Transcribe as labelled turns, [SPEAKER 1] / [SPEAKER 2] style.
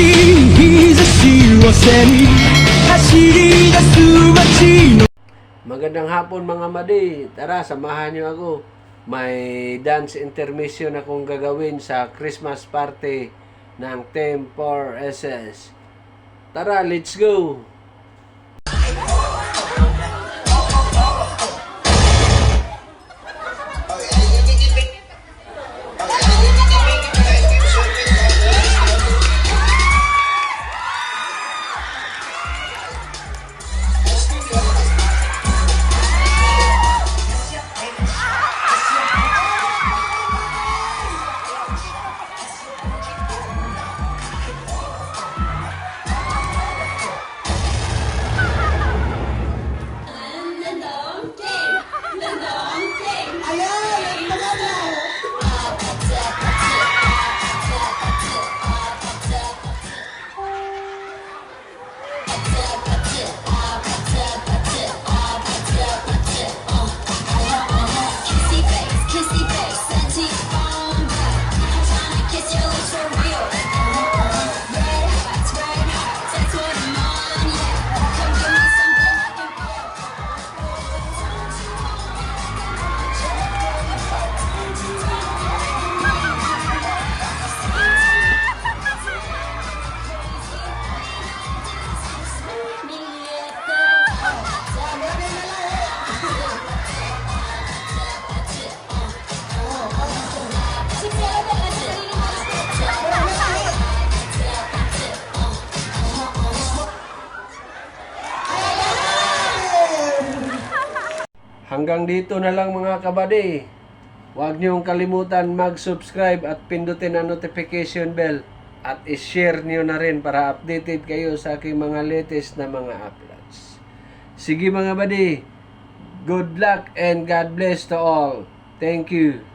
[SPEAKER 1] しい日差しを背に走り出す街の
[SPEAKER 2] Magandang hapon mga madi. Tara, samahan niyo ako. May dance intermission akong gagawin sa Christmas party ng Team 4SS. Tara, let's go! Hanggang dito na lang mga kabady. Huwag niyong kalimutan mag-subscribe at pindutin ang notification bell. At i-share niyo na rin para updated kayo sa aking mga latest na mga uploads. Sige mga badi. Good luck and God bless to all. Thank you.